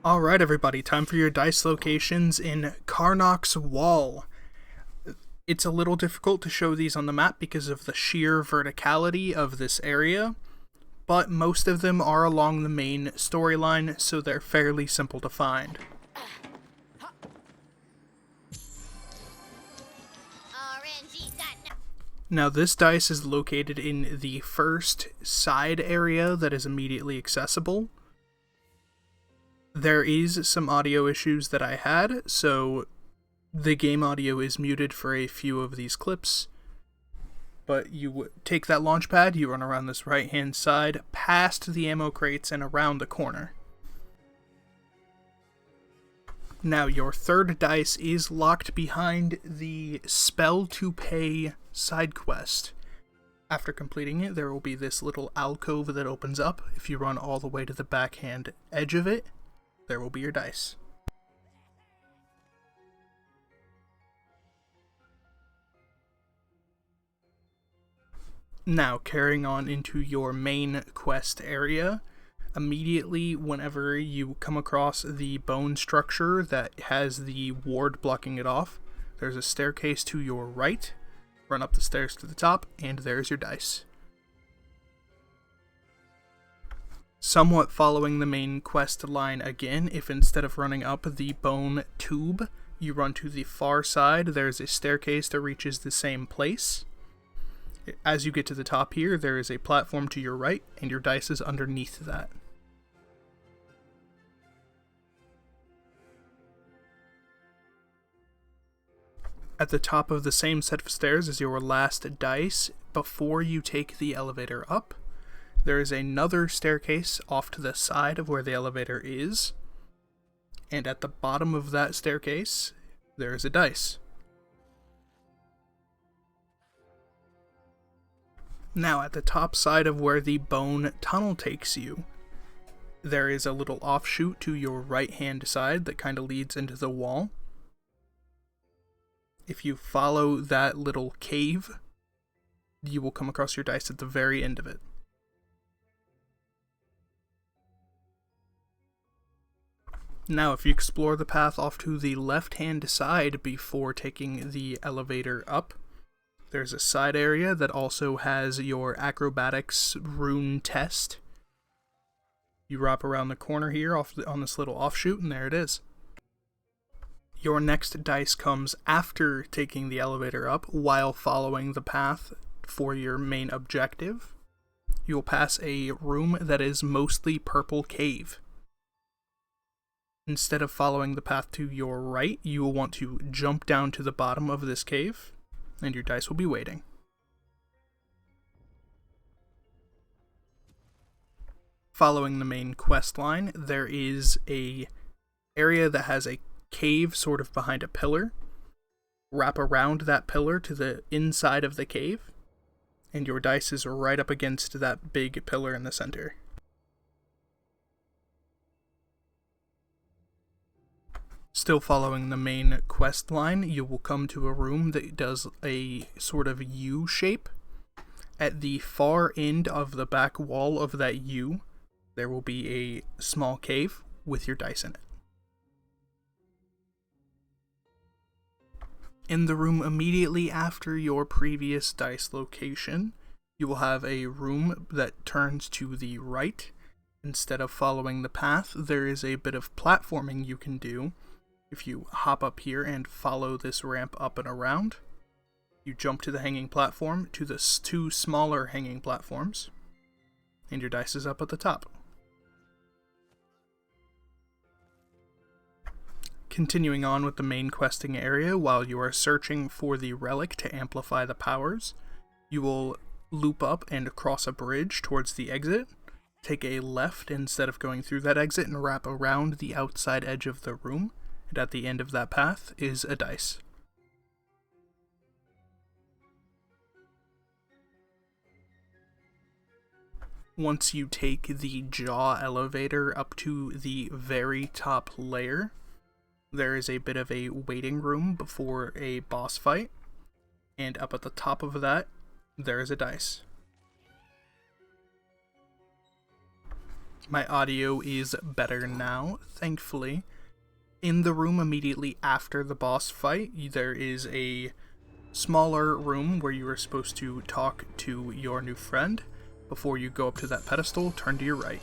Alright everybody, time for your dice locations in Karnok's Wall. It's a little difficult to show these on the map because of the sheer verticality of this area, but most of them are along the main storyline, so they're fairly simple to find. Now this dice is located in the first side area that is immediately accessible. There is some audio issues that I had, so the game audio is muted for a few of these clips. But you take that launch pad, you run around this right hand side, past the ammo crates and around the corner. Now your third dice is locked behind the Spell to Pay side quest. After completing it, there will be this little alcove that opens up. If you run all the way to the backhand edge of it, there will be your dice. Now, carrying on into your main quest area, immediately whenever you come across the bone structure that has the ward blocking it off, there's a staircase to your right. Run up the stairs to the top, and there's your dice. Somewhat following the main quest line again, if instead of running up the bone tube, you run to the far side, there's a staircase that reaches the same place. As you get to the top here, there is a platform to your right, and your dice is underneath that. At the top of the same set of stairs is your last dice before you take the elevator up. There is another staircase off to the side of where the elevator is, and at the bottom of that staircase, there is a dice. Now, at the top side of where the bone tunnel takes you, there is a little offshoot to your right-hand side that kind of leads into the wall. If you follow that little cave, you will come across your dice at the very end of it. Now, if you explore the path off to the left-hand side before taking the elevator up, there's a side area that also has your acrobatics rune test. You wrap around the corner here on this little offshoot, and there it is. Your next dice comes after taking the elevator up, while following the path for your main objective. You'll pass a room that is mostly purple cave. Instead of following the path to your right, you will want to jump down to the bottom of this cave, and your dice will be waiting. Following the main quest line, there is a area that has a cave sort of behind a pillar. Wrap around that pillar to the inside of the cave, and your dice is right up against that big pillar in the center. Still following the main quest line, you will come to a room that does a sort of U shape. At the far end of the back wall of that U, there will be a small cave with your dice in it. In the room immediately after your previous dice location, you will have a room that turns to the right. Instead of following the path, there is a bit of platforming you can do. If you hop up here and follow this ramp up and around, you jump to the hanging platform, to the two smaller hanging platforms, and your dice is up at the top. Continuing on with the main questing area, while you are searching for the relic to amplify the powers, you will loop up and cross a bridge towards the exit, take a left instead of going through that exit, and wrap around the outside edge of the room. And at the end of that path is a dice. Once you take the jaw elevator up to the very top layer, there is a bit of a waiting room before a boss fight. And up at the top of that, there is a dice. My audio is better now, thankfully. In the room immediately after the boss fight, there is a smaller room where you are supposed to talk to your new friend. Before you go up to that pedestal, turn to your right.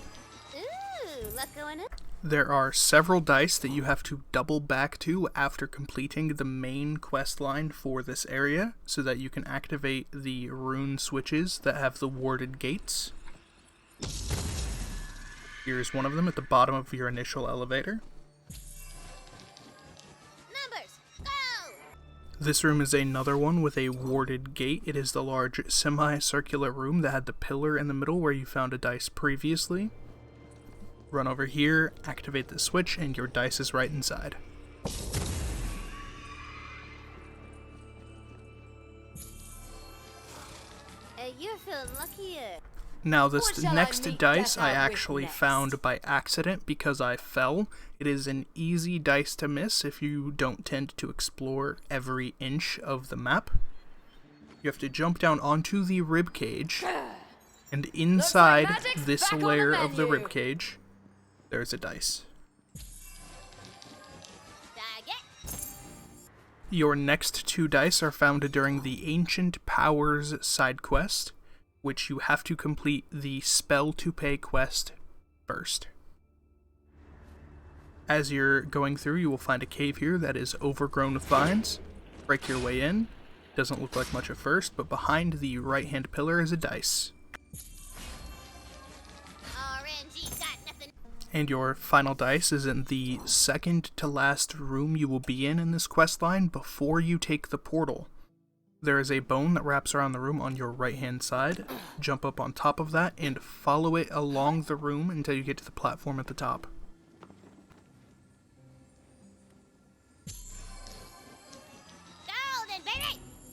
Ooh, look going up. There are several dice that you have to double back to after completing the main quest line for this area, so that you can activate the rune switches that have the warded gates. Here's one of them at the bottom of your initial elevator. Numbers, go! This room is another one with a warded gate. It is the large semicircular room that had the pillar in the middle where you found a dice previously. Run over here, activate the switch, and your dice is right inside. You're feeling luckier. Now this What shall next I meet dice death I out with actually next? found by accident because I fell. It is an easy dice to miss if you don't tend to explore every inch of the map. You have to jump down onto the rib cage, and inside magic's this back on the layer of the menu. rib cage, there's a dice. Tag it. Your next two dice are found during the Ancient Powers side quest, which you have to complete the Spell to Pay quest first. As you're going through, you will find a cave here that is overgrown with vines. Break your way in. Doesn't look like much at first, but behind the right-hand pillar is a dice. RNG got nothing. And your final dice is in the second to last room you will be in this quest line before you take the portal. There is a bone that wraps around the room on your right-hand side. Jump up on top of that and follow it along the room until you get to the platform at the top.